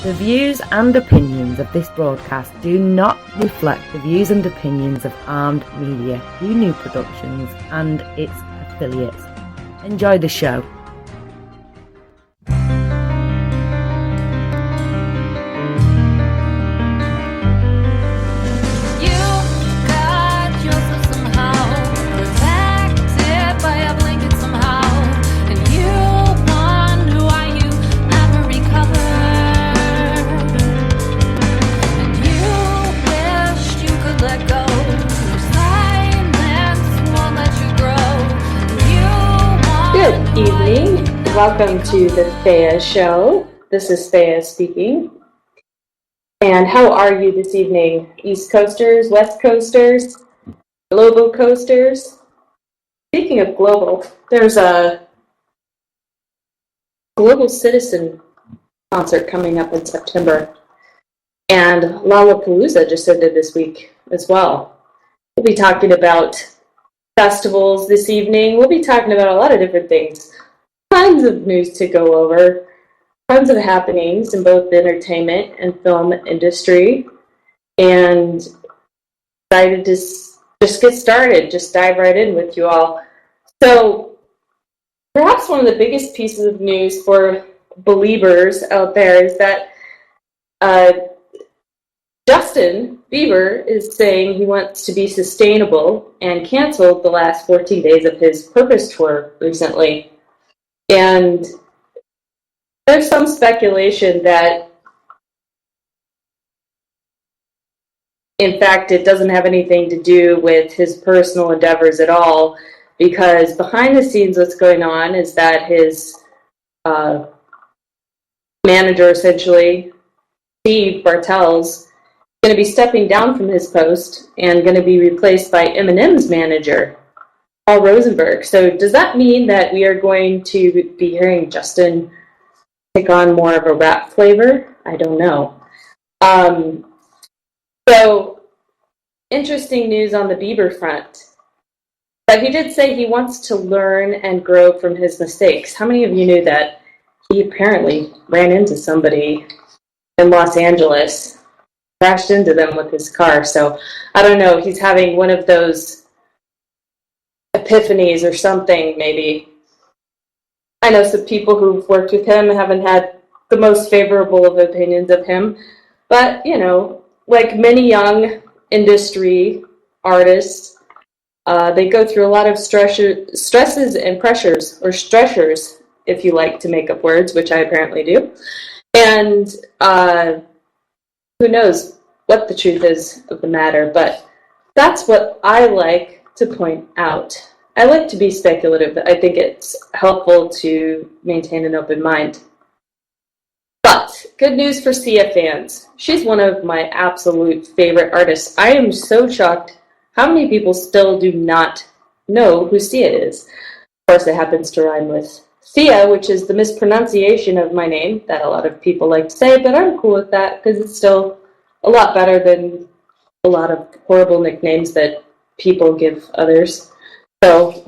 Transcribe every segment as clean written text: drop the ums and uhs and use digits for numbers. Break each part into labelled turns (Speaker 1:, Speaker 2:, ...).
Speaker 1: The views and opinions of this broadcast do not reflect the views and opinions of Armed Media, New Productions, and its affiliates. Enjoy the show.
Speaker 2: Good evening. Welcome to the Thea Show. This is Thea speaking. And how are you this evening? East Coasters, West Coasters, Global Coasters? Speaking of global, there's a Global Citizen concert coming up in September. And Lollapalooza just ended this week as well. We'll be talking about festivals this evening. We'll be talking about a lot of different things. Tons of news to go over. Tons of happenings in both the entertainment and film industry. And excited to just get started, just dive right in with you all. So, perhaps one of the biggest pieces of news for believers out there is that Justin Bieber is saying he wants to be sustainable and canceled the last 14 days of his Purpose tour recently. And there's some speculation that, in fact, it doesn't have anything to do with his personal endeavors at all, because behind the scenes what's going on is that his manager, essentially, Steve Bartels, going to be stepping down from his post and going to be replaced by Eminem's manager, Paul Rosenberg. So does that mean that we are going to be hearing Justin take on more of a rap flavor? I don't know. So interesting news on the Bieber front. But he did say he wants to learn and grow from his mistakes. How many of you knew that he apparently ran into somebody in Los Angeles, crashed into them with his car? So I don't know, he's having one of those epiphanies or something, maybe. I know some people who've worked with him haven't had the most favorable of opinions of him, but you know, like many young industry artists, they go through a lot of stresses and pressures, or stressors, if you like to make up words, which I apparently do. And who knows what the truth is of the matter, but that's what I like to point out. I like to be speculative, but I think it's helpful to maintain an open mind. But good news for Sia fans. She's one of my absolute favorite artists. I am so shocked how many people still do not know who Sia is. Of course, it happens to rhyme with Thea, which is the mispronunciation of my name that a lot of people like to say, but I'm cool with that because it's still a lot better than a lot of horrible nicknames that people give others. So,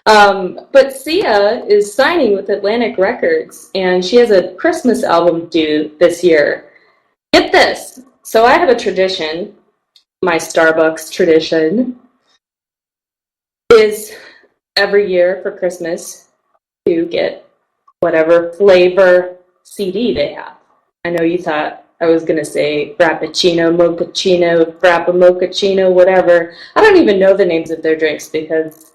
Speaker 2: but Sia is signing with Atlantic Records, and she has a Christmas album due this year. Get this. So I have a tradition, my Starbucks tradition, is every year for Christmas to get whatever flavor CD they have. I know you thought I was going to say Frappuccino, Mochaccino, Frappamochaccino, whatever. I don't even know the names of their drinks because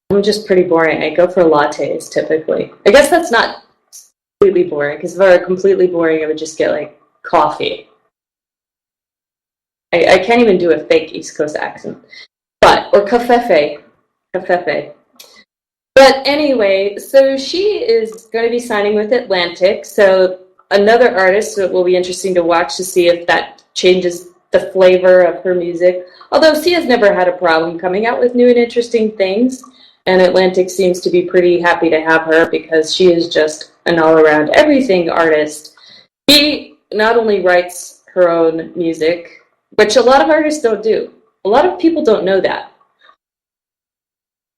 Speaker 2: I'm just pretty boring. I go for lattes typically. I guess that's not completely boring, because if I were completely boring, I would just get like coffee. I can't even do a fake East Coast accent. Or cafefe. But anyway, so she is going to be signing with Atlantic. So another artist that will be interesting to watch to see if that changes the flavor of her music. Although Sia's never had a problem coming out with new and interesting things, and Atlantic seems to be pretty happy to have her because she is just an all-around everything artist. She not only writes her own music, which a lot of artists don't do. A lot of people don't know that.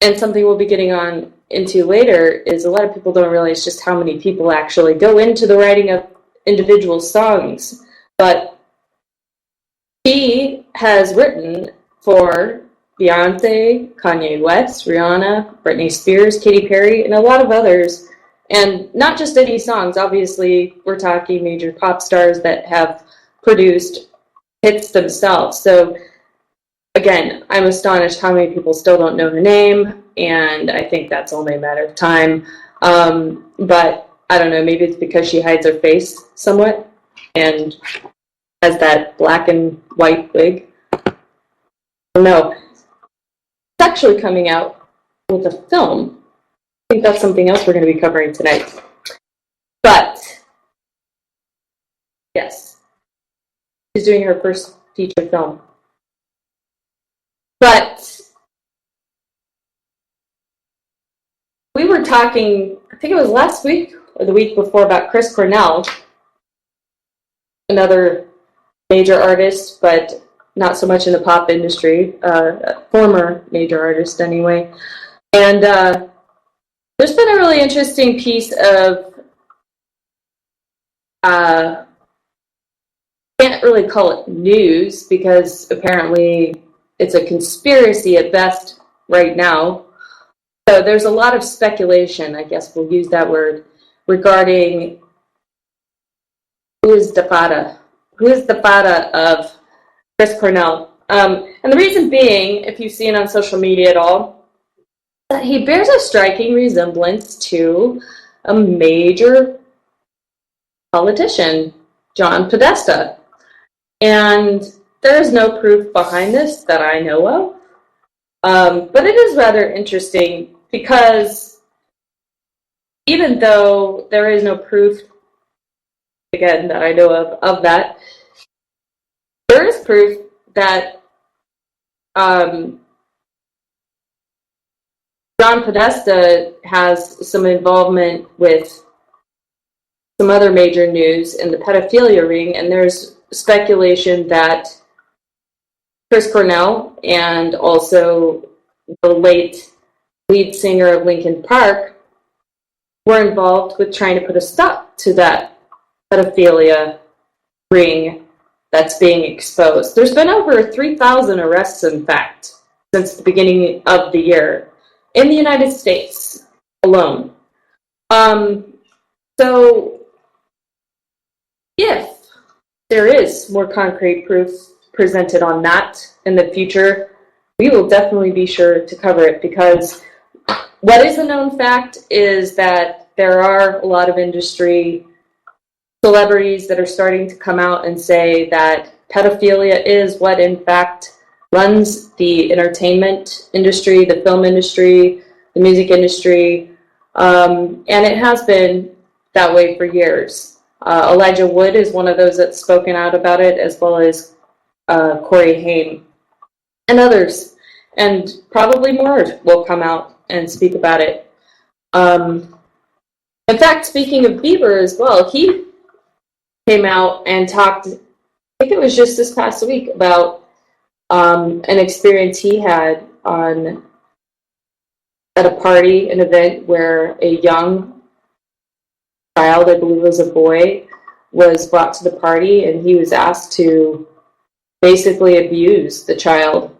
Speaker 2: And something we'll be getting on into later is a lot of people don't realize just how many people actually go into the writing of individual songs. But he has written for Beyonce, Kanye West, Rihanna, Britney Spears, Katy Perry, and a lot of others. And not just any songs. Obviously, we're talking major pop stars that have produced hits themselves. So, again, I'm astonished how many people still don't know her name, and I think that's only a matter of time. But I don't know, maybe it's because she hides her face somewhat and has that black and white wig. No. It's actually coming out with a film. I think that's something else we're going to be covering tonight. But, yes, she's doing her first feature film. But we were talking, I think it was last week or the week before, about Chris Cornell, another major artist, but not so much in the pop industry, former major artist anyway. And there's been a really interesting piece of, can't really call it news, because apparently it's a conspiracy at best right now. So there's a lot of speculation, I guess we'll use that word, regarding who is the father of Chris Cornell. And the reason being, if you've seen on social media at all, that he bears a striking resemblance to a major politician, John Podesta. And there is no proof behind this that I know of. But it is rather interesting because even though there is no proof, again, that I know of that, there is proof that John Podesta has some involvement with some other major news in the pedophilia ring, and there's speculation that Chris Cornell and also the late lead singer of Linkin Park were involved with trying to put a stop to that pedophilia ring that's being exposed. There's been over 3,000 arrests, in fact, since the beginning of the year in the United States alone. So if there is more concrete proof presented on that in the future, we will definitely be sure to cover it, because what is a known fact is that there are a lot of industry celebrities that are starting to come out and say that pedophilia is what in fact runs the entertainment industry, the film industry, the music industry, and it has been that way for years. Elijah Wood is one of those that's spoken out about it, as well as Corey Haim and others, and probably more will come out and speak about it. In fact, speaking of Bieber as well, he came out and talked, I think it was just this past week, about an experience he had at a party, an event where a young child, I believe it was a boy, was brought to the party, and he was asked to basically abuse the child.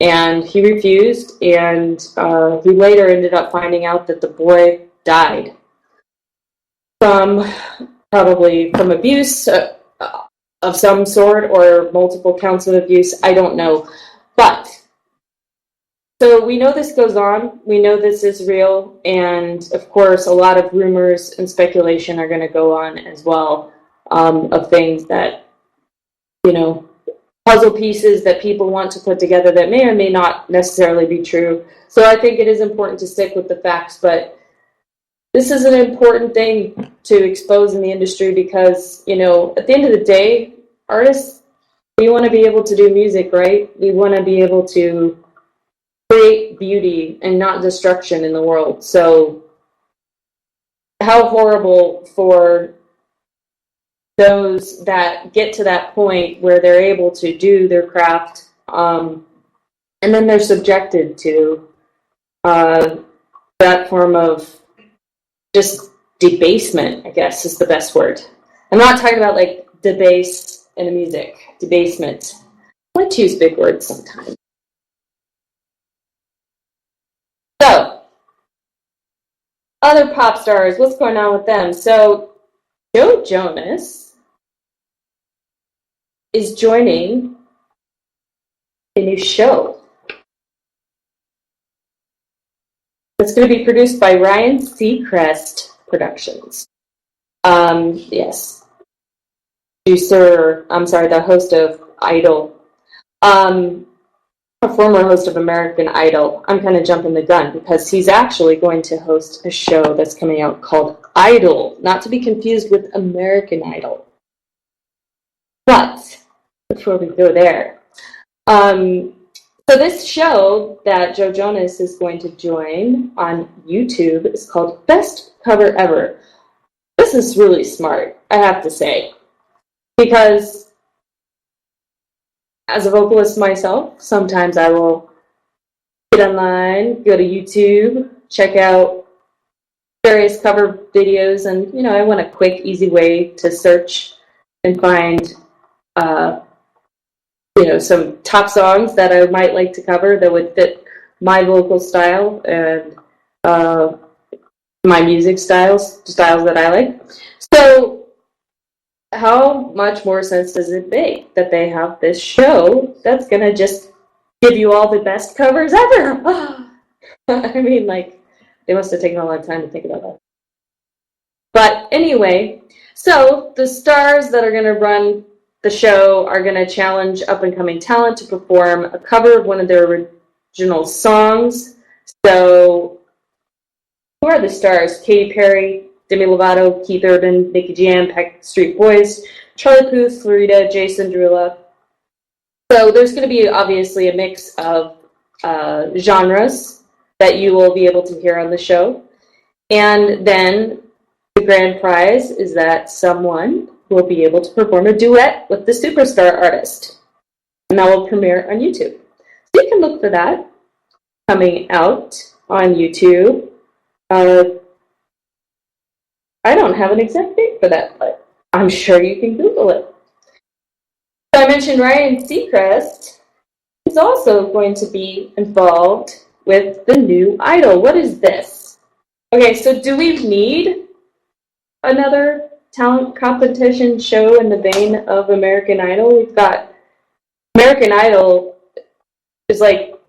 Speaker 2: And he refused, and he later ended up finding out that the boy died probably from abuse of some sort, or multiple counts of abuse. I don't know. But, so we know this goes on. We know this is real. And, of course, a lot of rumors and speculation are going to go on as well, of things that, puzzle pieces that people want to put together that may or may not necessarily be true. So I think it is important to stick with the facts, but this is an important thing to expose in the industry because, at the end of the day, artists, we want to be able to do music, right? We want to be able to create beauty and not destruction in the world. So how horrible for those that get to that point where they're able to do their craft, and then they're subjected to that form of just debasement, I guess, is the best word. I'm not talking about like debase in music, debasement. I like to use big words sometimes. So, other pop stars, what's going on with them? So, Jonas is joining a new show. It's going to be produced by Ryan Seacrest Productions. Yes. The host of Idol. A former host of American Idol. I'm kind of jumping the gun because he's actually going to host a show that's coming out called Idol, not to be confused with American Idol. But before we go there, so this show that Joe Jonas is going to join on YouTube is called Best Cover Ever. This is really smart, I have to say, because as a vocalist myself, sometimes I will get online, go to YouTube, check out various cover videos, and, I want a quick, easy way to search and find, some top songs that I might like to cover that would fit my vocal style and my music styles that I like. So, how much more sense does it make that they have this show that's going to just give you all the best covers ever? I mean, they must have taken a long time to think about that. But anyway, so the stars that are going to run the show are going to challenge up-and-coming talent to perform a cover of one of their original songs. So, who are the stars? Katy Perry, Demi Lovato, Keith Urban, Nicky Jam, Backstreet Boys, Charlie Puth, Florida, Jason Derulo. So there's going to be obviously a mix of genres that you will be able to hear on the show. And then the grand prize is that someone will be able to perform a duet with the superstar artist. And that will premiere on YouTube. So you can look for that coming out on YouTube. I don't have an exact date for that, but I'm sure you can Google it. So I mentioned Ryan Seacrest is also going to be involved with the new Idol. What is this? Okay, so do we need another talent competition show in the vein of American Idol? We've got American Idol is like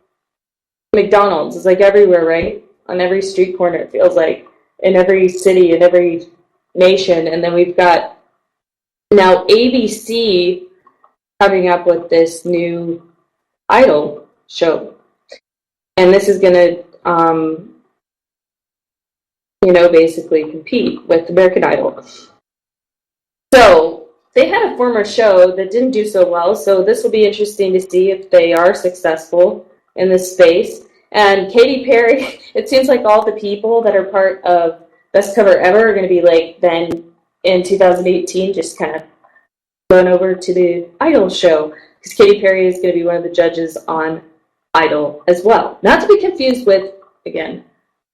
Speaker 2: McDonald's. It's like everywhere, right? On every street corner, it feels like. In every city, in every nation. And then we've got now ABC coming up with this new Idol show. And this is going to, basically compete with American Idol. So they had a former show that didn't do so well, so this will be interesting to see if they are successful in this space. And Katy Perry, it seems like all the people that are part of Best Cover Ever are going to be then in 2018 just kind of run over to the Idol show, because Katy Perry is going to be one of the judges on Idol as well. Not to be confused with, again,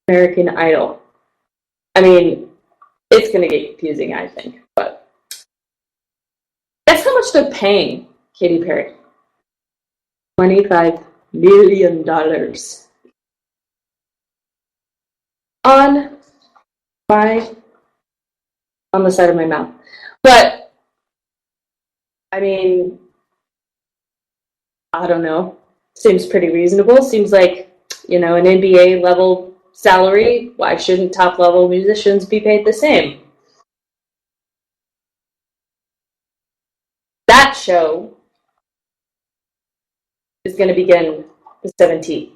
Speaker 2: American Idol. I mean, it's going to get confusing, I think, but that's how much they're paying Katy Perry. $25 million. On the side of my mouth. But, I mean, I don't know. Seems pretty reasonable. Seems like, an NBA level salary. Why shouldn't top level musicians be paid the same? That show is going to begin the 17th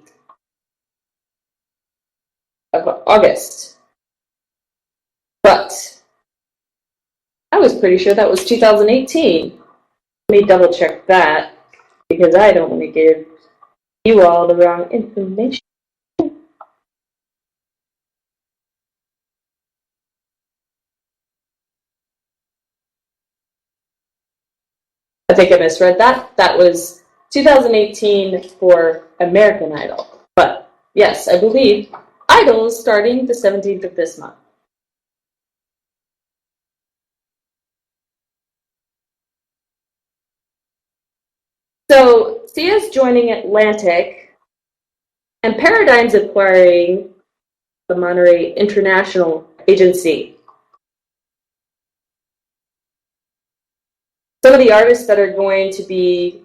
Speaker 2: of August. But I was pretty sure that was 2018. Let me double check that, because I don't want to give you all the wrong information. I think I misread that. That was 2018 for American Idol. But yes, I believe recitals starting the 17th of this month. So Thea's joining Atlantic, and Paradigm's acquiring the Monterey International Agency. Some of the artists that are going to be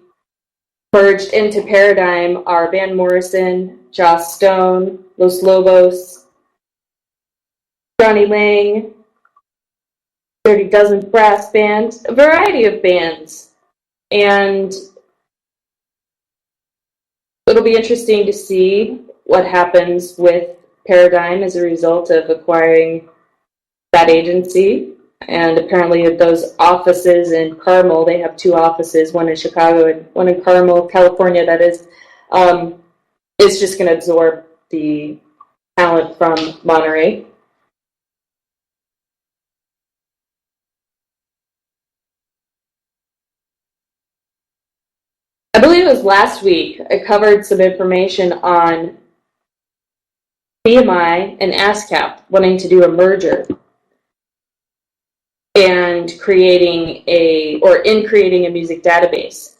Speaker 2: merged into Paradigm are Van Morrison, Joss Stone, Los Lobos, Johnny Lang, Dirty Dozen Brass Band, a variety of bands. And it'll be interesting to see what happens with Paradigm as a result of acquiring that agency. And apparently at those offices in Carmel, they have two offices, one in Chicago and one in Carmel, California, that is just going to absorb the talent from Monterey. I believe it was last week, I covered some information on BMI and ASCAP wanting to do a merger and creating a music database.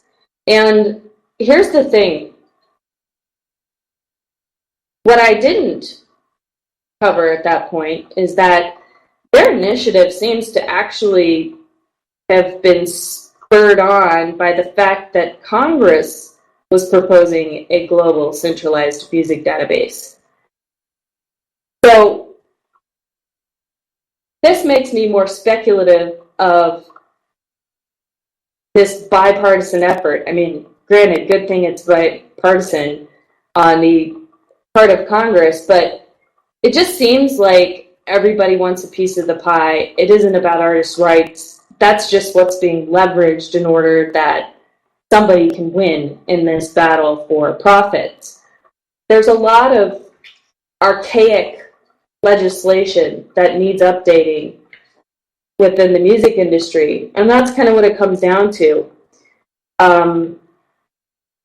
Speaker 2: And here's the thing. What I didn't cover at that point is that their initiative seems to actually have been spurred on by the fact that Congress was proposing a global centralized music database. So this makes me more speculative of this bipartisan effort. I mean, granted, good thing it's bipartisan on the part of Congress, but it just seems like everybody wants a piece of the pie. It isn't about artists' rights. That's just what's being leveraged in order that somebody can win in this battle for profits. There's a lot of archaic legislation that needs updating within the music industry, and that's kind of what it comes down to. Stand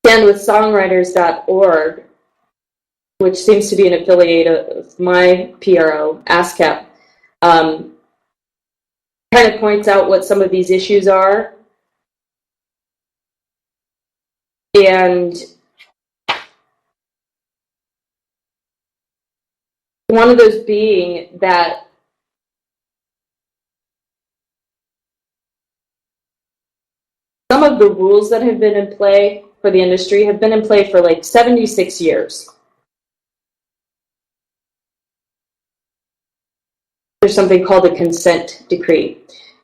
Speaker 2: with songwriters.org, which seems to be an affiliate of my PRO, ASCAP, kind of points out what some of these issues are. And one of those being that some of the rules that have been in play for the industry have been in play for like 76 years. There's something called a consent decree,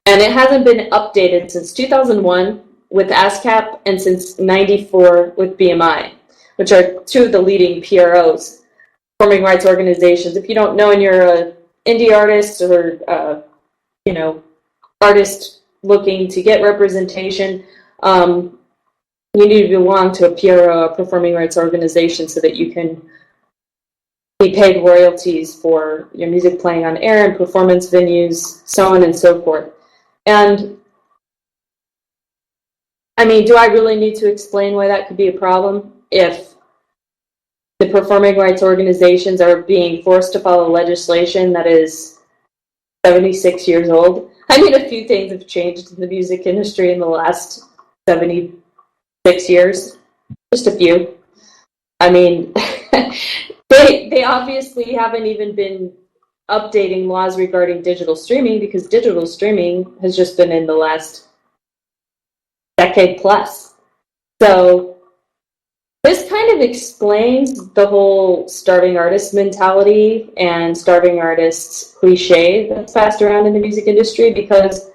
Speaker 2: and it hasn't been updated since 2001 with ASCAP and since 94 with BMI, which are two of the leading PROs, performing rights organizations. If you don't know and you're an indie artist or artist looking to get representation, you need to belong to a PRO, a performing rights organization, so that you can be paid royalties for your music playing on air and performance venues, so on and so forth. And I mean, do I really need to explain why that could be a problem if the performing rights organizations are being forced to follow legislation that is 76 years old? I mean, a few things have changed in the music industry in the last 76 years. Just a few. I mean, they obviously haven't even been updating laws regarding digital streaming, because digital streaming has just been in the last decade plus. So this kind of explains the whole starving artist mentality and starving artists cliche that's passed around in the music industry, because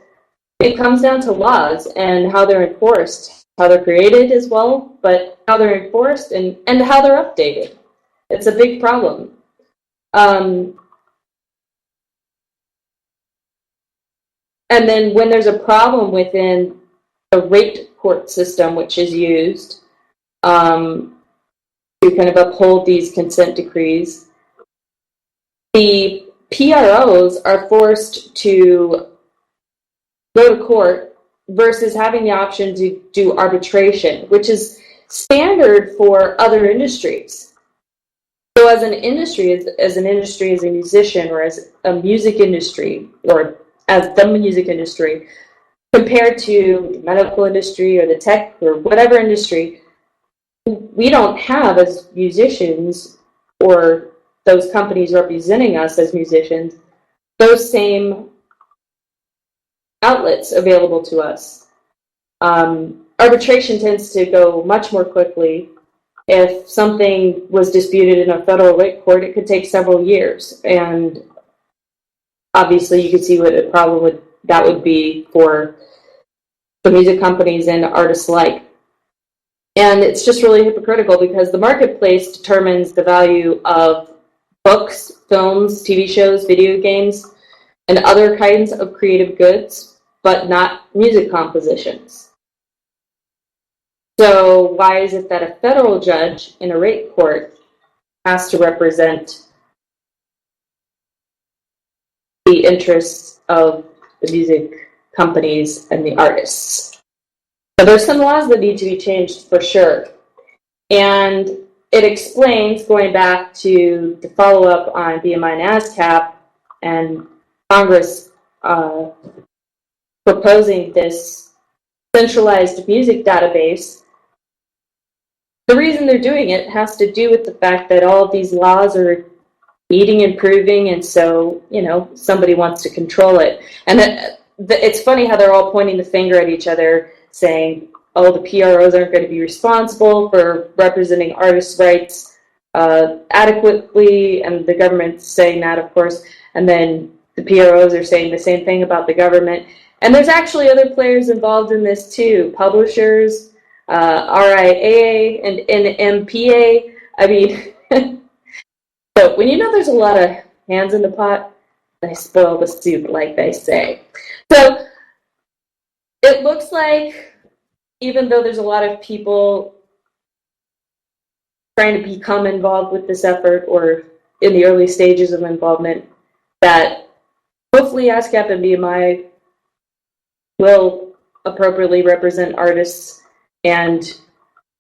Speaker 2: it comes down to laws and how they're enforced, how they're created as well, but how they're enforced and how they're updated. It's a big problem. And then when there's a problem within the rate court system, which is used to kind of uphold these consent decrees, the PROs are forced to go to court versus having the option to do arbitration, which is standard for other industries. So as an industry, as a musician, or as a music industry, or as the music industry, compared to the medical industry or the tech or whatever industry, we don't have, as musicians or those companies representing us as musicians, those same outlets available to us. Arbitration tends to go much more quickly. If something was disputed in a federal rate court, it could take several years. And obviously you could see what a problem that would be for the music companies and artists alike. And it's just really hypocritical because the marketplace determines the value of books, films, TV shows, video games, and other kinds of creative goods, but not music compositions. So why is it that a federal judge in a rate court has to represent the interests of the music companies and the artists? So there's some laws that need to be changed for sure. And it explains, going back to the follow-up on BMI and ASCAP and Congress proposing this centralized music database, the reason they're doing it has to do with the fact that all of these laws are needing improving, and so, somebody wants to control it. And it's funny how they're all pointing the finger at each other, saying, oh, the PROs aren't going to be responsible for representing artists' rights adequately, and the government's saying that, of course, and then the PROs are saying the same thing about the government. And there's actually other players involved in this too, publishers, RIAA and NMPA. I mean, so when there's a lot of hands in the pot, they spoil the soup, like they say. So it looks like, even though there's a lot of people trying to become involved with this effort or in the early stages of involvement, that hopefully ASCAP and BMI will appropriately represent artists and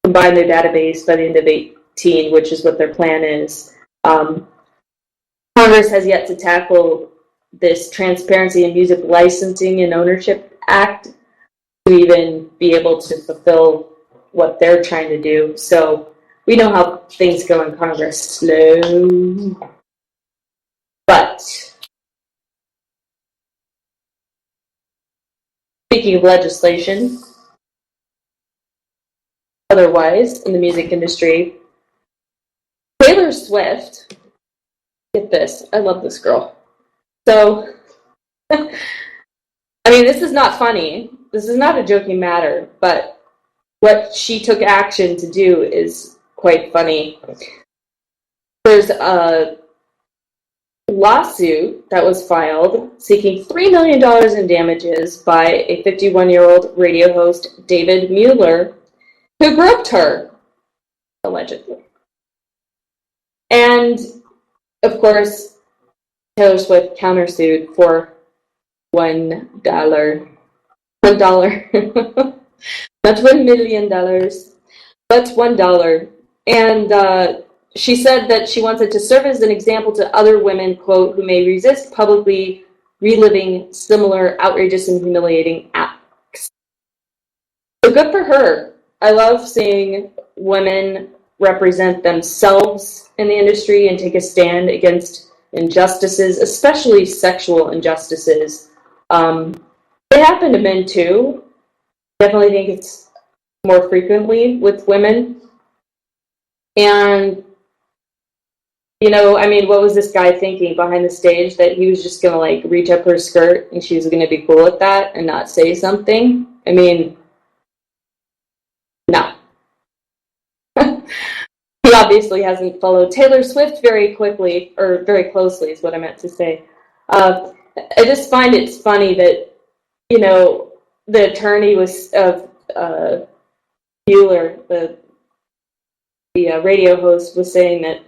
Speaker 2: combine their database by the end of 2018, which is what their plan is. Congress has yet to tackle this Transparency in Music Licensing and Ownership Act to even be able to fulfill what they're trying to do. So we know how things go in Congress. Slow. But speaking of legislation, otherwise, in the music industry, Taylor Swift, get this, I love this girl. So, this is not funny. This is not a joking matter, but what she took action to do is quite funny. There's a lawsuit that was filed seeking $3 million in damages by a 51-year-old radio host, David Mueller, who groped her, allegedly. And, of course, Taylor Swift countersued for $1. $1. Not $1 million, but $1. And she said that she wants it to serve as an example to other women, quote, who may resist publicly reliving similar outrageous and humiliating acts. So good for her. I love seeing women represent themselves in the industry and take a stand against injustices, especially sexual injustices. They happen to men too. Definitely think it's more frequently with women. And, what was this guy thinking behind the stage? That he was just going to reach up her skirt and she was going to be cool with that and not say something? No. He obviously hasn't followed Taylor Swift very quickly, or very closely is what I meant to say. I just find it funny that, the attorney was of Mueller, the radio host, was saying that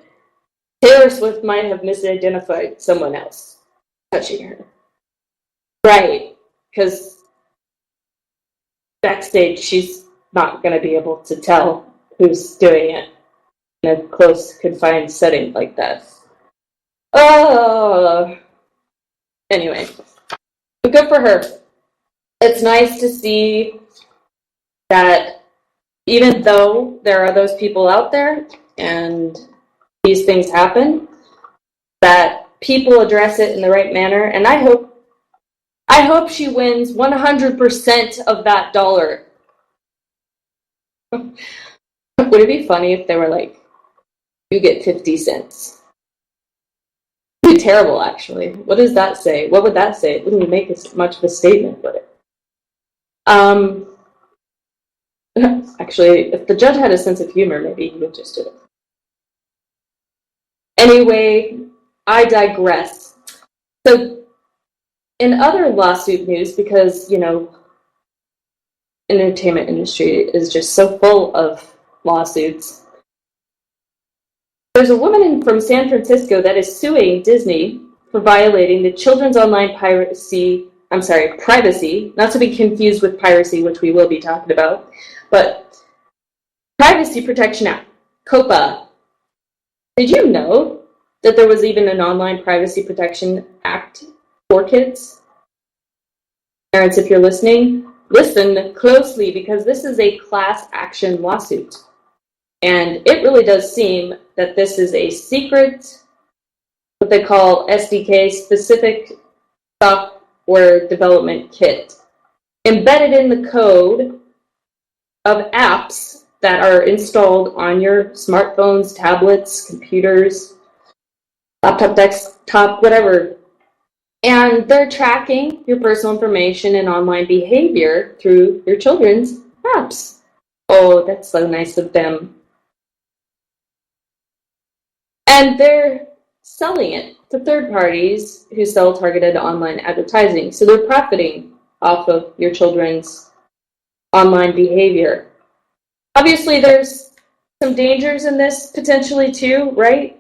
Speaker 2: Taylor Swift might have misidentified someone else touching her. Right, because backstage she's not going to be able to tell who's doing it. in a close, confined setting like that. Anyway, but good for her. It's nice to see that even though there are those people out there and these things happen, that people address it in the right manner. And I hope she wins 100% of that dollar. Would it be funny if they were like, you get 50 cents? It would be terrible, actually. What does that say? What would that say? It wouldn't make as much of a statement, would it? Actually, if the judge had a sense of humor, maybe he would just do it. Anyway, I digress. So, in other lawsuit news, because, entertainment industry is just so full of lawsuits, there's a woman from San Francisco that is suing Disney for violating the Children's Online privacy, not to be confused with piracy, which we will be talking about, but Privacy Protection Act, COPA. Did you know that there was even an Online Privacy Protection Act for kids? Parents, if you're listening, listen closely, because this is a class action lawsuit. And it really does seem that this is a secret, what they call SDK, specific software development kit, embedded in the code of apps that are installed on your smartphones, tablets, computers, laptop, desktop, whatever. And they're tracking your personal information and online behavior through your children's apps. Oh, that's so nice of them. And they're selling it to third parties who sell targeted online advertising. So they're profiting off of your children's online behavior. Obviously, there's some dangers in this potentially too, right?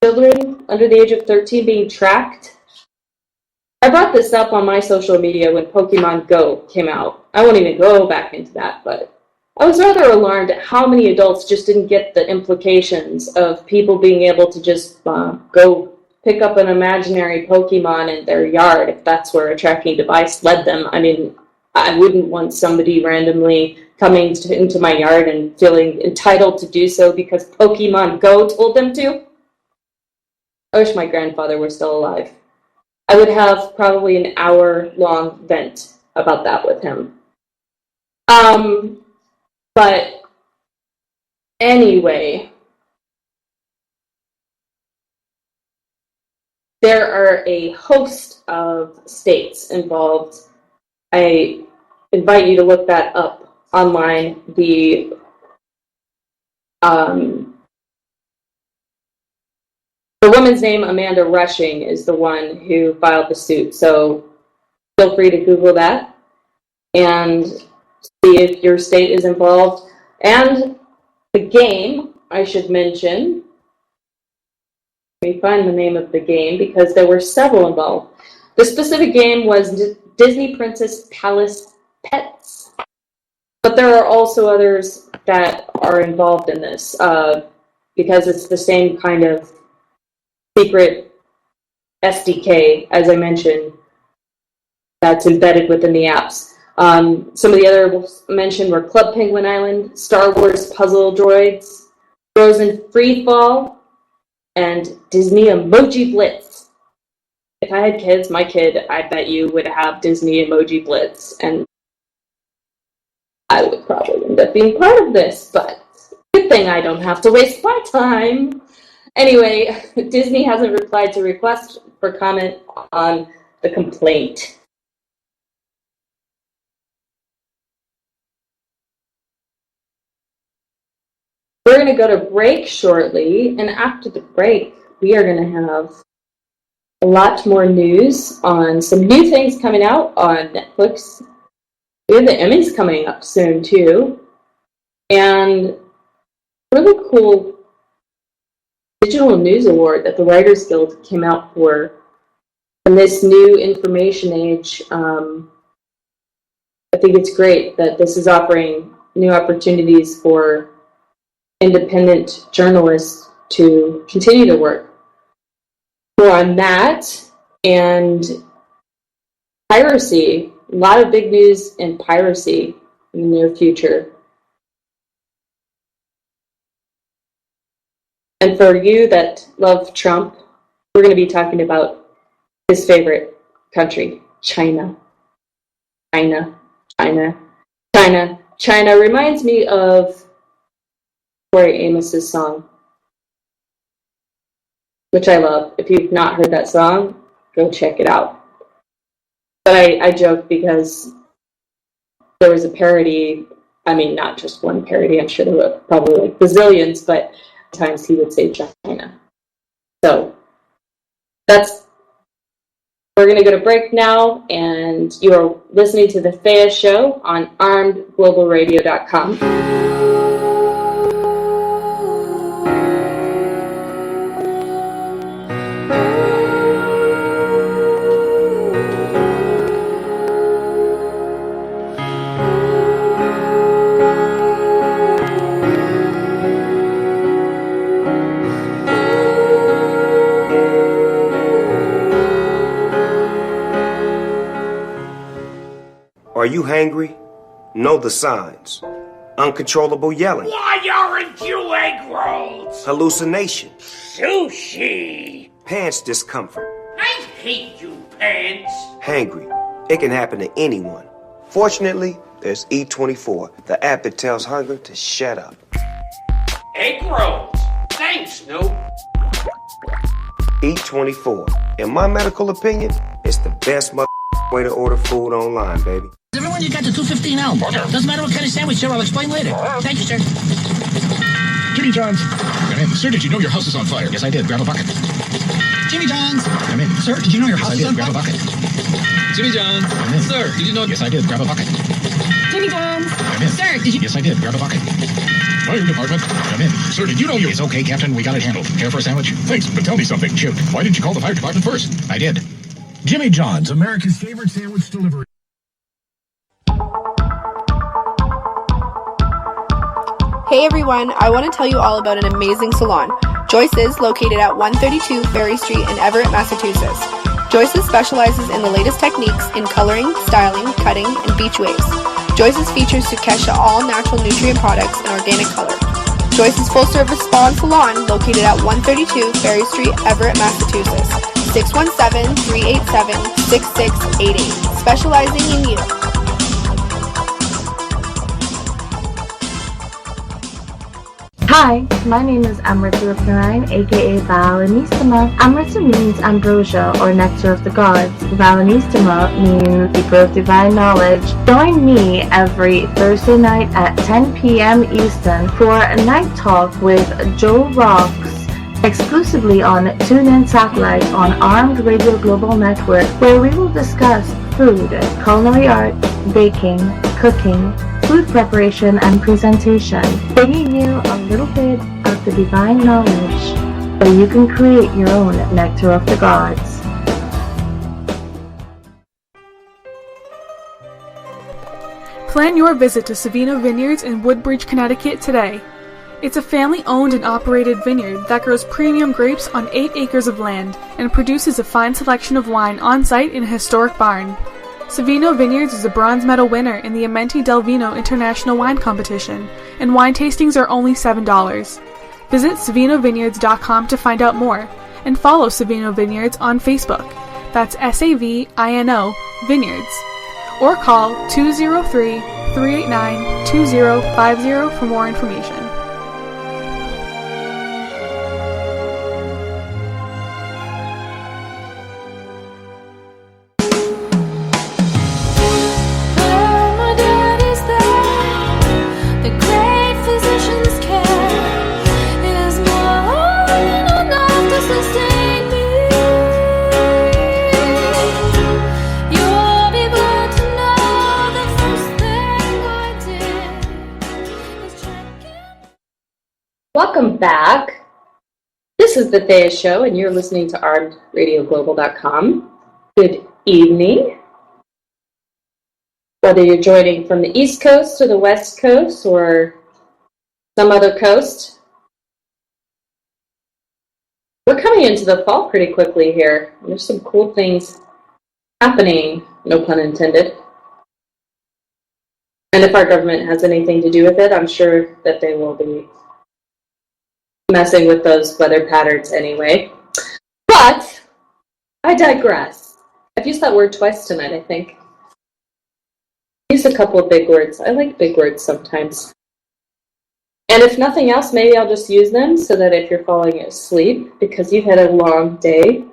Speaker 2: Children under the age of 13 being tracked. I brought this up on my social media when Pokemon Go came out. I won't even go back into that, but I was rather alarmed at how many adults just didn't get the implications of people being able to just go pick up an imaginary Pokemon in their yard if that's where a tracking device led them. I mean, I wouldn't want somebody randomly coming into my yard and feeling entitled to do so because Pokemon Go told them to. I wish my grandfather were still alive. I would have probably an hour-long vent about that with him. But anyway, there are a host of states involved. I invite you to look that up online. The woman's name, Amanda Rushing, is the one who filed the suit. So feel free to Google that and see if your state is involved. And the game, I should mention, let me find the name of the game because there were several involved. The specific game was Disney Princess Palace Pets. But there are also others that are involved in this because it's the same kind of secret SDK, as I mentioned, that's embedded within the apps. Some of the other mentioned were Club Penguin Island, Star Wars Puzzle Droids, Frozen Free Fall, and Disney Emoji Blitz. If I had kids, my kid, I bet you, would have Disney Emoji Blitz, and I would probably end up being part of this, but good thing I don't have to waste my time. Anyway, Disney hasn't replied to requests for comment on the complaint. We're going to go to break shortly, and after the break, we are going to have a lot more news on some new things coming out on Netflix. We have the Emmys coming up soon, too, and a really cool digital news award that the Writers Guild came out for in this new information age. I think it's great that this is offering new opportunities for independent journalists to continue to work. More on that, and piracy. A lot of big news in piracy in the near future. And for you that love Trump, we're going to be talking about his favorite country, China. China reminds me of Tori Amos's song, which I love. If you've not heard that song, go check it out. But I joke because there was a parody. I mean, not just one parody. I'm sure there were probably like bazillions, but times he would say China. So we're going to go to break now, and you are listening to the Thea Show on armedglobalradio.com.
Speaker 3: Are you hangry? Know the signs. Uncontrollable yelling.
Speaker 4: Why aren't you egg rolls?
Speaker 3: Hallucination.
Speaker 4: Sushi.
Speaker 3: Pants discomfort.
Speaker 4: I hate you, pants.
Speaker 3: Hangry. It can happen to anyone. Fortunately, there's E24, the app that tells hunger to shut up.
Speaker 4: Egg rolls. Thanks, Snoop.
Speaker 3: E24. In my medical opinion, it's the best way to order food online, baby.
Speaker 5: Everyone, you got the 215 out. Doesn't matter what kind of sandwich, sir. I'll explain later. Thank you, sir.
Speaker 6: Jimmy John's. Come in. Sir, did you know your house is on fire?
Speaker 5: Yes, I did. Grab a bucket.
Speaker 6: Jimmy John's. Come in. Sir, did you know your house is on fire?
Speaker 5: Grab a bucket.
Speaker 6: Jimmy John's.
Speaker 5: Come in.
Speaker 6: Sir, did you know?
Speaker 5: Yes, I did. Grab a bucket.
Speaker 6: Jimmy John's.
Speaker 5: Come in.
Speaker 6: Sir, did you?
Speaker 5: Yes, I did. Grab a bucket.
Speaker 6: Fire department.
Speaker 5: Come in.
Speaker 6: Sir, did you know you?
Speaker 5: It's okay, Captain. We got it handled. Care for a sandwich?
Speaker 6: Thanks, but tell me something.
Speaker 5: Shoot.
Speaker 6: Why didn't you call the fire department first?
Speaker 5: I did.
Speaker 6: Jimmy John's, America's favorite sandwich delivery.
Speaker 7: Hey everyone, I want to tell you all about an amazing salon. Joyce's, located at 132 Ferry Street in Everett, Massachusetts. Joyce's specializes in the latest techniques in coloring, styling, cutting, and beach waves. Joyce's features Sukesha all-natural nutrient products and organic color. Joyce's full-service spa and salon, located at 132 Ferry Street, Everett, Massachusetts. 617-387-6688. Specializing in you.
Speaker 8: Hi, my name is Amrita Rupnarayan, aka Valanistama. Amrita means ambrosia or nectar of the gods. Valanistama means seeker of divine knowledge. Join me every Thursday night at 10 p.m. Eastern for a night talk with Joe Rocks, exclusively on TuneIn Satellite on Armed Radio Global Network, where we will discuss food, culinary arts, baking, cooking, food preparation and presentation, bringing you a little bit of the divine knowledge so you can create your own nectar of the gods.
Speaker 9: Plan your visit to Savino Vineyards in Woodbridge, Connecticut today. It's a family-owned and operated vineyard that grows premium grapes on 8 acres of land and produces a fine selection of wine on-site in a historic barn. Savino Vineyards is a bronze medal winner in the Amenti del Vino International Wine Competition, and wine tastings are only $7. Visit SavinoVineyards.com to find out more, and follow Savino Vineyards on Facebook. That's SAVINO Vineyards. Or call 203-389-2050 for more information.
Speaker 2: Welcome back. This is the Thea Show, and you're listening to armedradioglobal.com. Good evening. Whether you're joining from the East Coast or the West Coast or some other coast. We're coming into the fall pretty quickly here. There's some cool things happening, no pun intended. And if our government has anything to do with it, I'm sure that they will be messing with those weather patterns anyway. But I digress. I've used that word twice tonight, I think. I used a couple of big words. I like big words sometimes. And if nothing else, maybe I'll just use them so that if you're falling asleep because you've had a long day,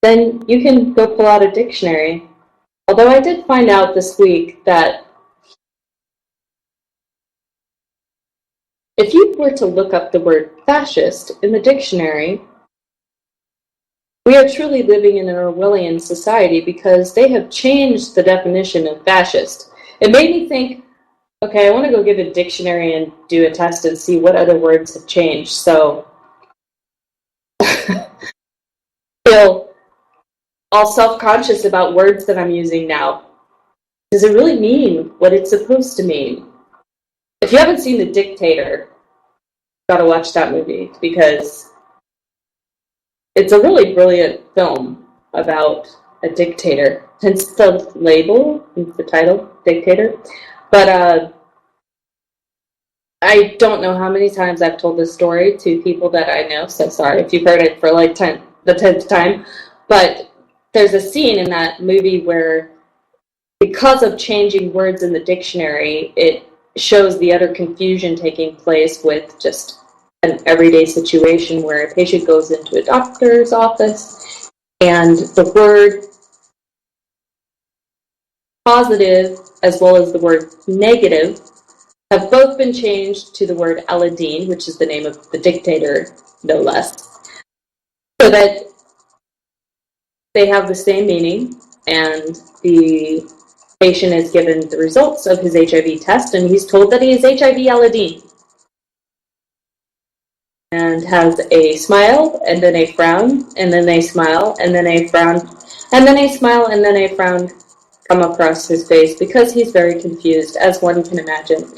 Speaker 2: then you can go pull out a dictionary. Although I did find out this week that if you were to look up the word fascist in the dictionary, we are truly living in an Orwellian society because they have changed the definition of fascist. It made me think, okay, I want to go get a dictionary and do a test and see what other words have changed. So, feel all self-conscious about words that I'm using now. Does it really mean what it's supposed to mean? If you haven't seen The Dictator, you've got to watch that movie because it's a really brilliant film about a dictator. Hence the label, the title, Dictator. But I don't know how many times I've told this story to people that I know, so sorry if you've heard it for like the 10th time. But there's a scene in that movie where, because of changing words in the dictionary, it shows the utter confusion taking place with just an everyday situation where a patient goes into a doctor's office and the word positive as well as the word negative have both been changed to the word Aladdin, which is the name of the dictator, no less, so that they have the same meaning, and the patient is given the results of his HIV test, and he's told that he is HIV Aladdin. And has a smile, and then a frown, and then a smile, and then a frown, and then a smile, and then a frown come across his face because he's very confused, as one can imagine.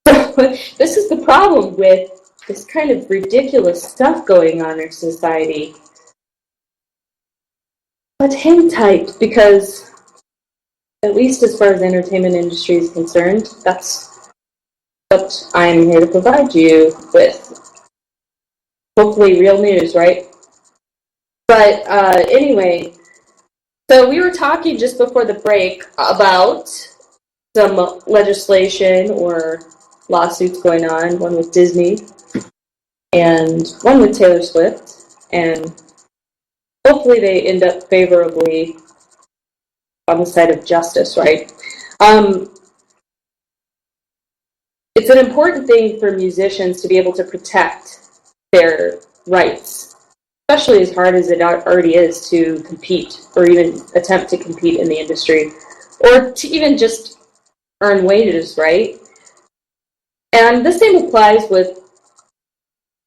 Speaker 2: So this is the problem with this kind of ridiculous stuff going on in society. But hang tight, because at least as far as the entertainment industry is concerned, that's what I'm here to provide you with. Hopefully real news, right? But anyway, so we were talking just before the break about some legislation or lawsuits going on, one with Disney and one with Taylor Swift, and hopefully they end up favorably on the side of justice, right? It's an important thing for musicians to be able to protect their rights, especially as hard as it already is to compete or even attempt to compete in the industry or to even just earn wages, right? And the same applies with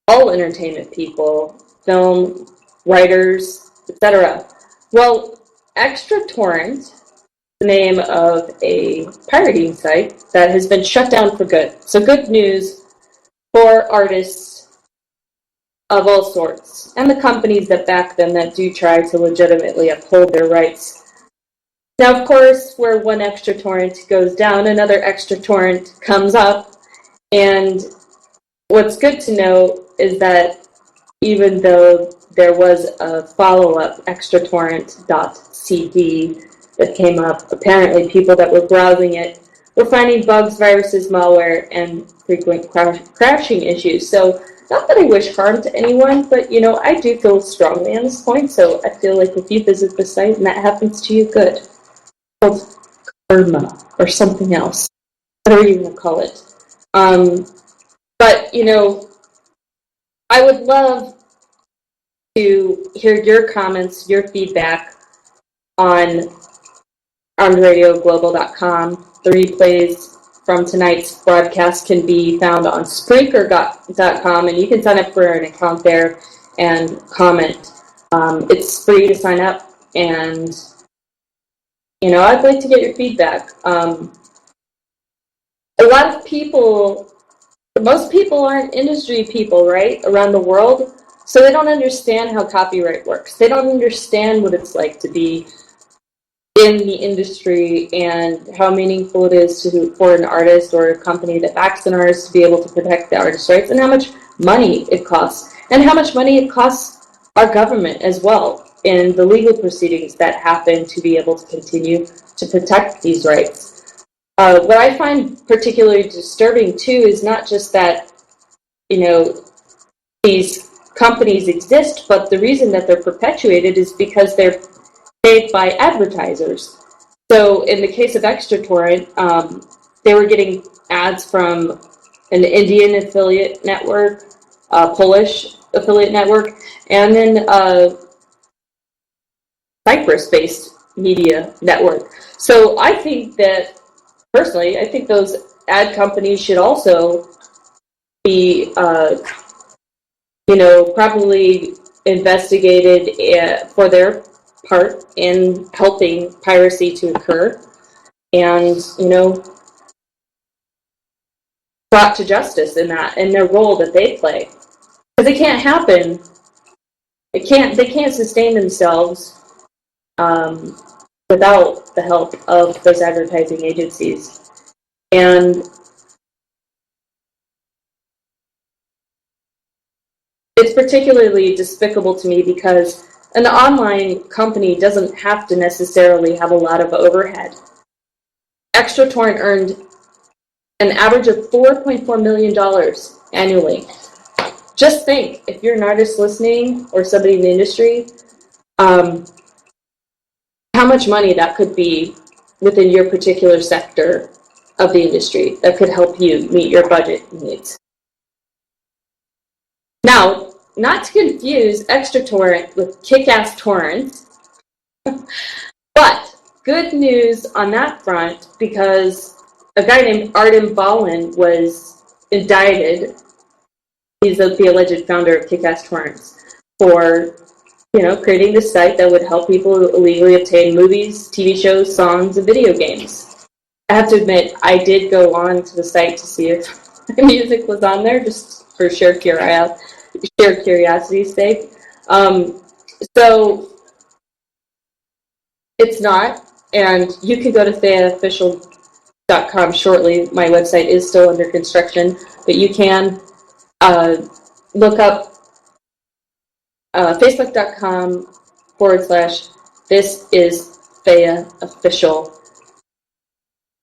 Speaker 2: all entertainment people, film, writers, etc. Well, ExtraTorrent, the name of a pirating site that has been shut down for good. So good news for artists of all sorts and the companies that back them that do try to legitimately uphold their rights. Now, of course, where one ExtraTorrent goes down, another ExtraTorrent comes up. And what's good to know is that even though there was a follow-up, extratorrent.cd, that came up, apparently people that were browsing it were finding bugs, viruses, malware, and frequent crashing issues. So, not that I wish harm to anyone, but, you know, I do feel strongly on this point, so I feel like if you visit the site and that happens to you, good. It's called karma, or something else, whatever you want to call it. But, you know, I would love to hear your comments, your feedback on armedradioglobal.com. The replays from tonight's broadcast can be found on Spreaker.com, and you can sign up for an account there and comment. It's free to sign up, and, you know, I'd like to get your feedback. A lot of people most people aren't industry people, right, around the world, so they don't understand how copyright works. They don't understand what it's like to be in the industry and how meaningful it is for an artist or a company that backs an artist to be able to protect the artist's rights, and how much money it costs, and how much money it costs our government as well in the legal proceedings that happen to be able to continue to protect these rights. What I find particularly disturbing too is not just that, these companies exist, but the reason that they're perpetuated is because they're paid by advertisers. So in the case of Extratorrent, they were getting ads from an Indian affiliate network, a Polish affiliate network, and then a Cyprus-based media network. So I think that, personally, I think those ad companies should also be, properly investigated for their part in helping piracy to occur, and brought to justice in their role that they play, because it can't happen. They can't sustain themselves without the help of those advertising agencies. And it's particularly despicable to me because an online company doesn't have to necessarily have a lot of overhead. Extratorrent earned an average of $4.4 million annually. Just think, if you're an artist listening or somebody in the industry, how much money that could be within your particular sector of the industry that could help you meet your budget needs. Now, not to confuse Extratorrent with Kick-Ass Torrents, but good news on that front, because a guy named Artem Balin was indicted. He's the alleged founder of Kick-Ass Torrents for, creating this site that would help people illegally obtain movies, TV shows, songs, and video games. I have to admit, I did go on to the site to see if the music was on there, just for sheer curiosity's sake. So it's not, and you can go to theaofficial.com shortly. My website is still under construction, but you can look up facebook.com/this is Thea Official.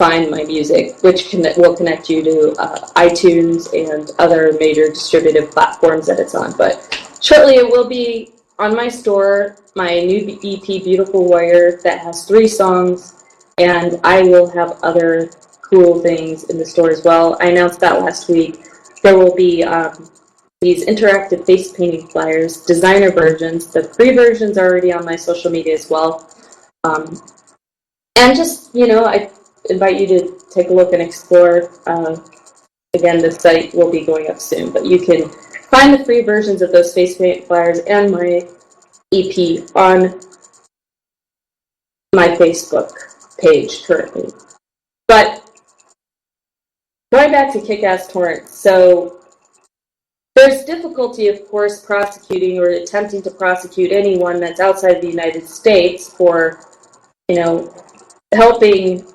Speaker 2: Find my music, which will connect you to iTunes and other major distributive platforms that it's on. But shortly it will be on my store, my new EP, Beautiful Warrior, that has 3 songs, and I will have other cool things in the store as well. I announced that last week. There will be these interactive face painting flyers, designer versions. The free versions are already on my social media as well. And just, I invite you to take a look and explore. Again, the site will be going up soon, but you can find the free versions of those face paint flyers and my EP on my Facebook page currently. But going back to Kick-Ass Torrents, so there's difficulty, of course, prosecuting or attempting to prosecute anyone that's outside the United States for, helping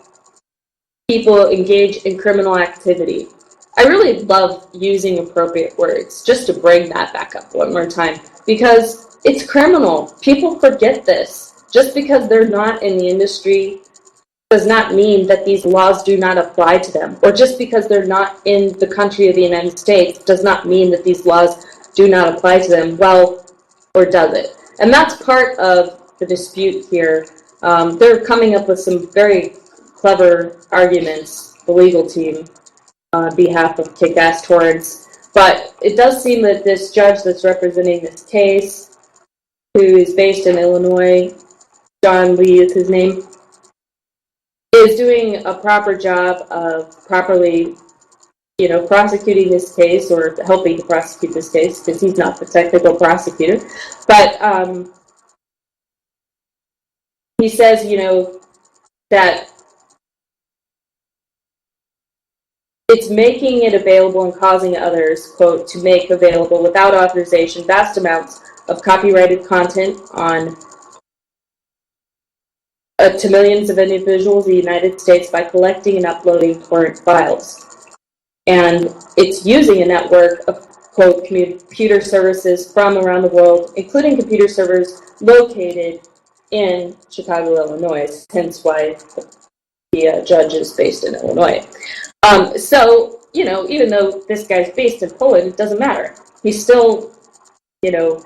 Speaker 2: people engage in criminal activity. I really love using appropriate words, just to bring that back up one more time, because it's criminal. People forget this. Just because they're not in the industry does not mean that these laws do not apply to them. Or just because they're not in the country of the United States does not mean that these laws do not apply to them. Well, or does it? And that's part of the dispute here. They're coming up with some very clever arguments, the legal team, on behalf of Kick-Ass Torrents. But it does seem that this judge that's representing this case, who is based in Illinois, John Lee is his name, is doing a proper job of properly, prosecuting this case, or helping to prosecute this case, because he's not the technical prosecutor. But he says, that it's making it available and causing others, quote, to make available without authorization vast amounts of copyrighted content on to millions of individuals in the United States by collecting and uploading torrent files. And it's using a network of, quote, computer services from around the world, including computer servers located in Chicago, Illinois, hence why the judge is based in Illinois. So, you know, even though this guy's based in Poland, it doesn't matter. He's still, you know,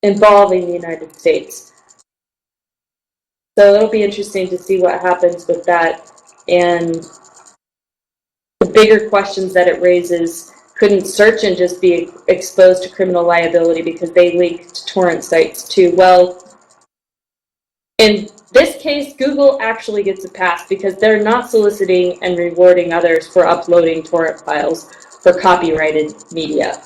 Speaker 2: involving the United States. So it'll be interesting to see what happens with that. And the bigger questions that it raises, couldn't search and just be exposed to criminal liability because they linked to torrent sites too? Well, in this case, Google actually gets a pass because they're not soliciting and rewarding others for uploading torrent files for copyrighted media.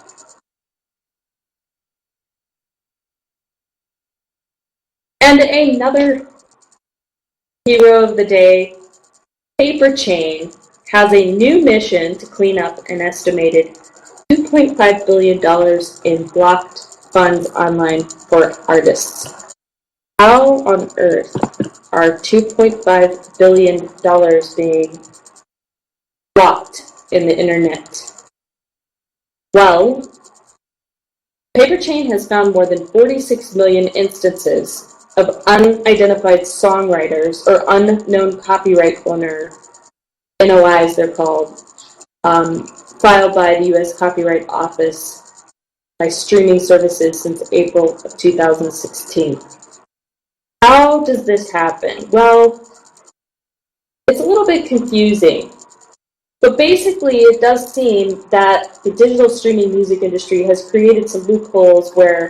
Speaker 2: And another hero of the day, Paper Chain, has a new mission to clean up an estimated $2.5 billion in blocked funds online for artists. How on earth are $2.5 billion being blocked in the internet? Well, Paper Chain has found more than 46 million instances of unidentified songwriters or unknown copyright owner, NOIs they're called, filed by the U.S. Copyright Office by streaming services since April of 2016. How does this happen? Well, it's a little bit confusing, but basically it does seem that the digital streaming music industry has created some loopholes where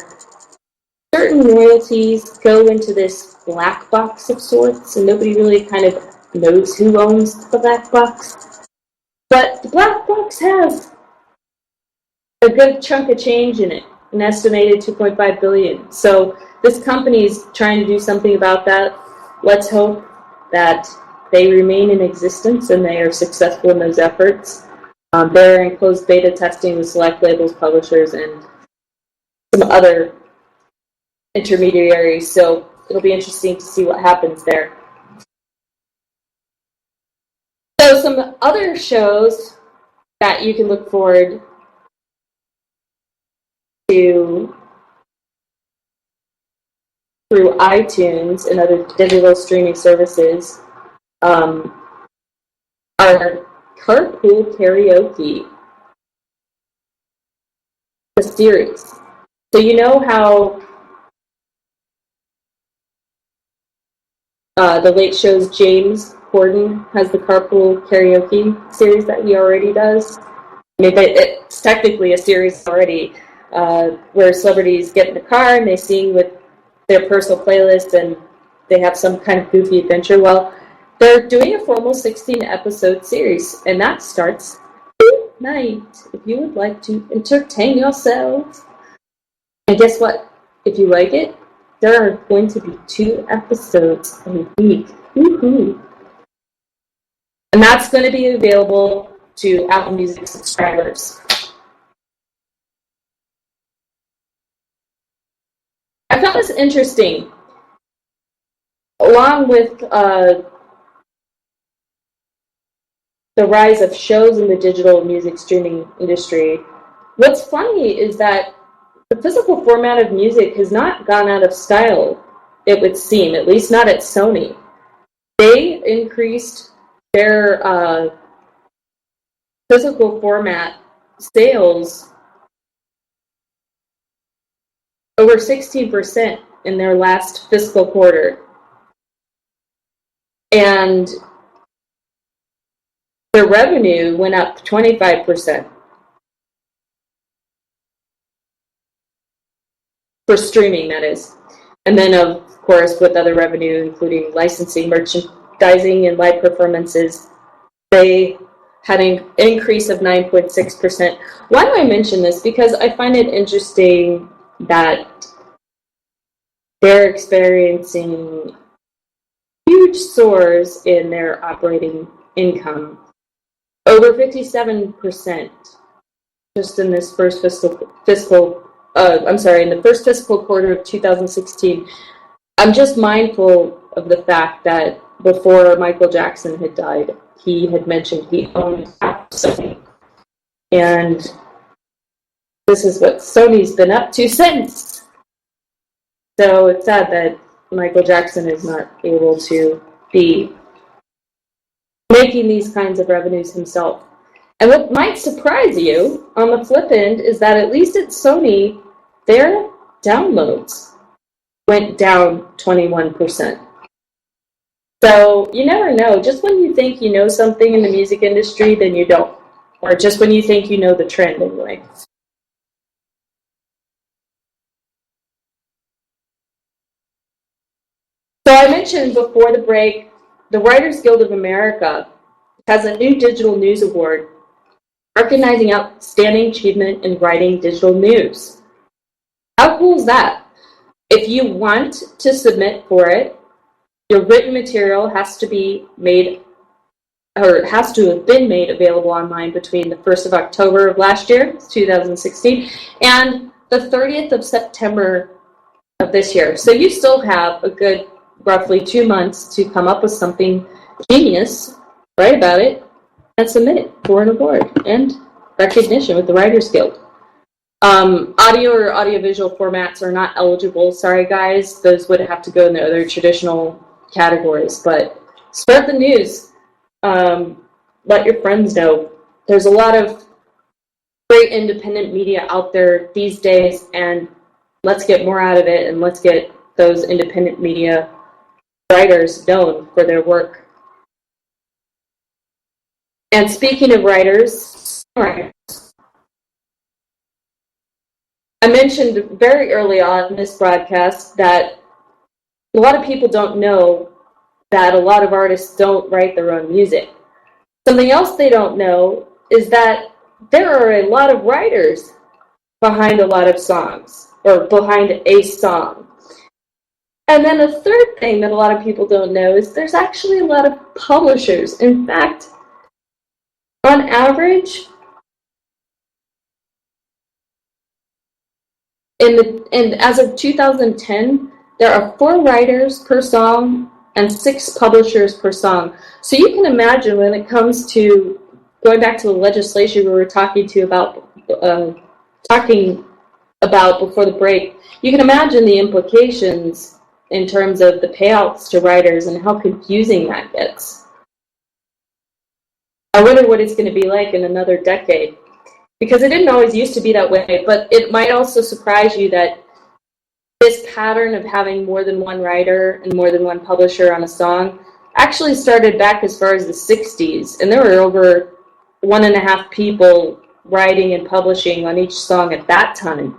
Speaker 2: certain royalties go into this black box of sorts, and nobody really kind of knows who owns the black box. But the black box has a good chunk of change in it, an estimated $2.5 billion. So this company's trying to do something about that. Let's hope that they remain in existence and they are successful in those efforts. They're in closed beta testing with select labels, publishers, and some other intermediaries, so it'll be interesting to see what happens there. So some other shows that you can look forward to through iTunes and other digital streaming services are Carpool Karaoke, the series. So you know how the Late Show's James Corden has the Carpool Karaoke series that he already does. I mean, it's technically a series already where celebrities get in the car and they sing with their personal playlist and they have some kind of goofy adventure. Well, they're doing a formal 16-episode series, and that starts tonight if you would like to entertain yourself. And guess what? If you like it, there are going to be 2 episodes a week. Woohoo! And that's going to be available to Apple Music subscribers. I found this interesting. Along with the rise of shows in the digital music streaming industry, what's funny is that the physical format of music has not gone out of style, it would seem, at least not at Sony. They increased their physical format sales over 16% in their last fiscal quarter. And their revenue went up 25%. For streaming, that is. And then, of course, with other revenue, including licensing, merchandising, and live performances, they had an increase of 9.6%. Why do I mention this? Because I find it interesting that they're experiencing huge soars in their operating income. over 57% just in this first in the first fiscal quarter of 2016. I'm just mindful of the fact that before Michael Jackson had died, he had mentioned he owned Sony. And this is what Sony's been up to since. So it's sad that Michael Jackson is not able to be making these kinds of revenues himself. And what might surprise you on the flip end is that at least at Sony, their downloads went down 21%. So you never know. Just when you think you know something in the music industry, then you don't. Or just when you think you know the trend anyway. So I mentioned before the break, the Writers Guild of America has a new digital news award recognizing outstanding achievement in writing digital news. How cool is that? If you want to submit for it, your written material has to be made, or has to have been made available online between the 1st of October of last year, 2016, and the 30th of September of this year. So you still have a good roughly 2 months to come up with something genius, write about it, and submit it for an award and recognition with the Writers Guild. Audio or audiovisual formats are not eligible. Sorry, guys. Those would have to go in the other traditional categories. But spread the news. Let your friends know. There's a lot of great independent media out there these days, and let's get more out of it, and let's get those independent media writers known for their work. And speaking of writers, I mentioned very early on in this broadcast that a lot of people don't know that a lot of artists don't write their own music. Something else they don't know is that there are a lot of writers behind a lot of songs, or behind a song. And then a third thing that a lot of people don't know is there's actually a lot of publishers. In fact, on average, and as of 2010, there are 4 writers per song and 6 publishers per song. So you can imagine when it comes to going back to the legislation we were talking about before the break, you can imagine the implications in terms of the payouts to writers and how confusing that gets. I wonder what it's going to be like in another decade, because it didn't always used to be that way, but it might also surprise you that this pattern of having more than one writer and more than one publisher on a song actually started back as far as the 60s, and there were over 1.5 people writing and publishing on each song at that time.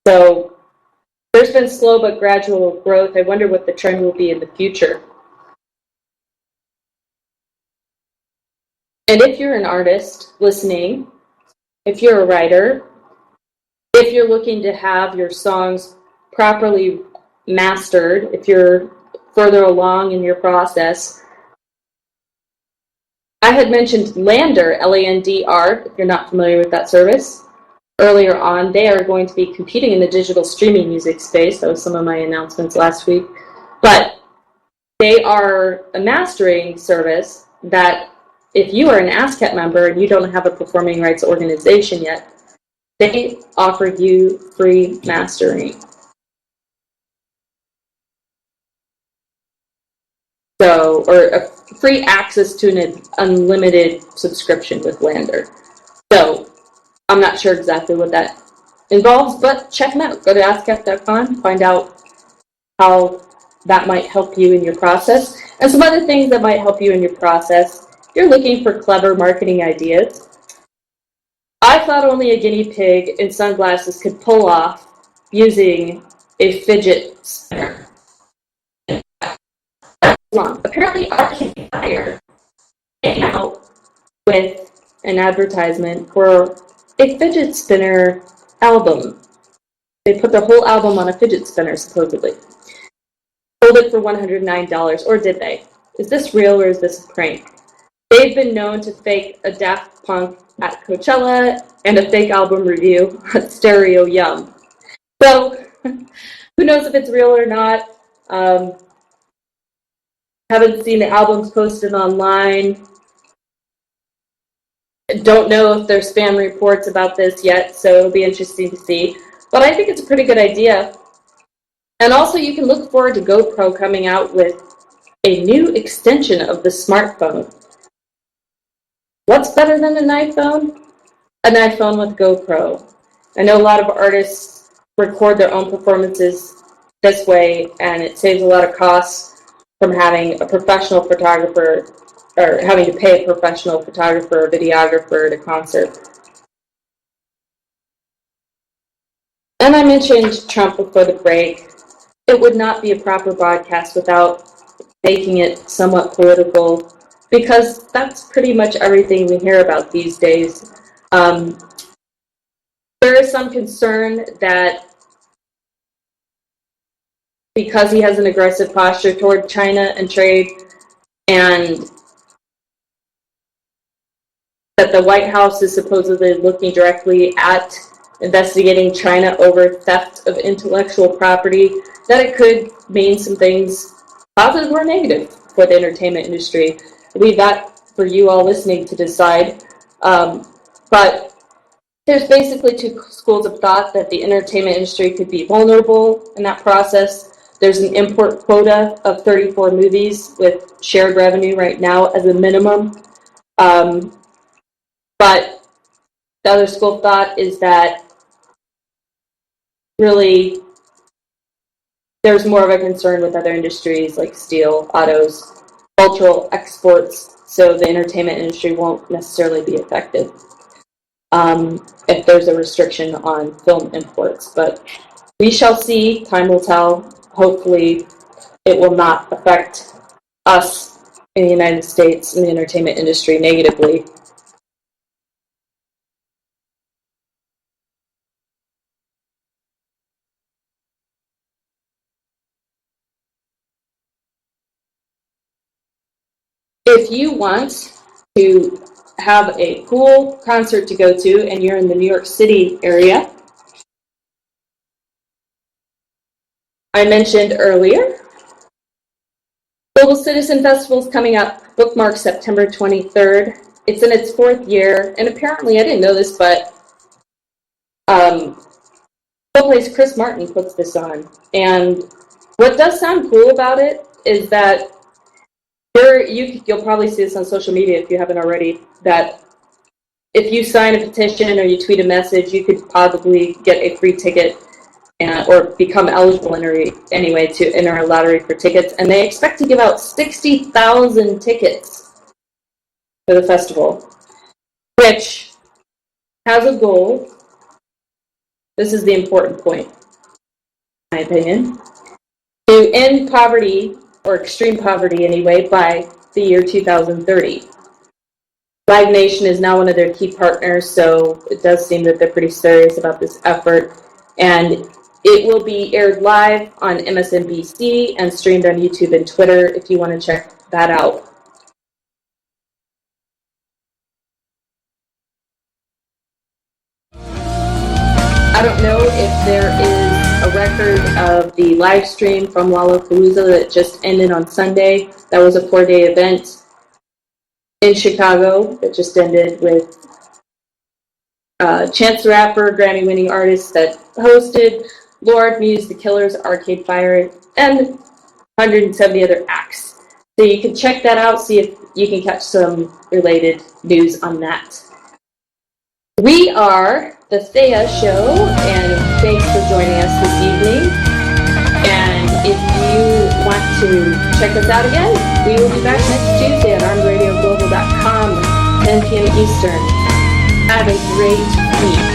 Speaker 2: So there's been slow but gradual growth. I wonder what the trend will be in the future. And if you're an artist listening, if you're a writer, if you're looking to have your songs properly mastered, if you're further along in your process, I had mentioned Landr, L-A-N-D-R, if you're not familiar with that service. Earlier on, they are going to be competing in the digital streaming music space. That was some of my announcements last week. But they are a mastering service that if you are an ASCAP member and you don't have a performing rights organization yet, they offer you free mastering. So, or a free access to an unlimited subscription with Landr. So, I'm not sure exactly what that involves, but check them out. Go to ASCAP.com, find out how that might help you in your process. And some other things that might help you in your process. If you're looking for clever marketing ideas, I thought only a guinea pig in sunglasses could pull off using a fidget spinner. Apparently, Arcade Fire came out with an advertisement for a fidget spinner album. They put their whole album on a fidget spinner, supposedly. Sold it for $109, or did they? Is this real or is this a prank? They've been known to fake a Daft Punk at Coachella and a fake album review at Stereo Yum. So, who knows if it's real or not? Haven't seen the albums posted online. Don't know if there's spam reports about this yet, so it'll be interesting to see. But I think it's a pretty good idea. And also, you can look forward to GoPro coming out with a new extension of the smartphone. What's better than an iPhone? An iPhone with GoPro. I know a lot of artists record their own performances this way, and it saves a lot of costs from having a professional photographer or having to pay a professional photographer or videographer at a concert. And I mentioned Trump before the break. It would not be a proper broadcast without making it somewhat political, because that's pretty much everything we hear about these days. There is some concern that because he has an aggressive posture toward China and trade, and that the White House is supposedly looking directly at investigating China over theft of intellectual property, that it could mean some things positive or negative for the entertainment industry. Leave that for you all listening to decide. But there's basically two schools of thought: that the entertainment industry could be vulnerable in that process. There's an import quota of 34 movies with shared revenue right now as a minimum. But the other school of thought is that really there's more of a concern with other industries like steel, autos, cultural exports, so the entertainment industry won't necessarily be affected if there's a restriction on film imports. But we shall see. Time will tell. Hopefully it will not affect us in the United States in the entertainment industry negatively. If you want to have a cool concert to go to and you're in the New York City area, I mentioned earlier, Global Citizen Festival is coming up, bookmarked September 23rd. It's in its 4th year, and apparently, I didn't know this, but someplace Chris Martin puts this on. And what does sound cool about it is that you'll probably see this on social media if you haven't already, that if you sign a petition or you tweet a message, you could probably get a free ticket or become eligible anyway to enter a lottery for tickets. And they expect to give out 60,000 tickets for the festival, which has a goal. This is the important point, in my opinion, to end poverty, or extreme poverty anyway, by the year 2030. Live Nation is now one of their key partners, so it does seem that they're pretty serious about this effort. And it will be aired live on MSNBC and streamed on YouTube and Twitter if you want to check that out. I don't know if there is a record of the live stream from Lollapalooza that just ended on Sunday. That was a 4-day event in Chicago that just ended with Chance the Rapper, Grammy-winning artist that hosted, Lord, Muse, The Killers, Arcade Fire, and 170 other acts. So you can check that out, see if you can catch some related news on that. We are the Thea Show, and thanks for joining us this evening. And if you want to check us out again, we will be back next Tuesday at armedradioglobal.com, 10 p.m. Eastern. Have a great week.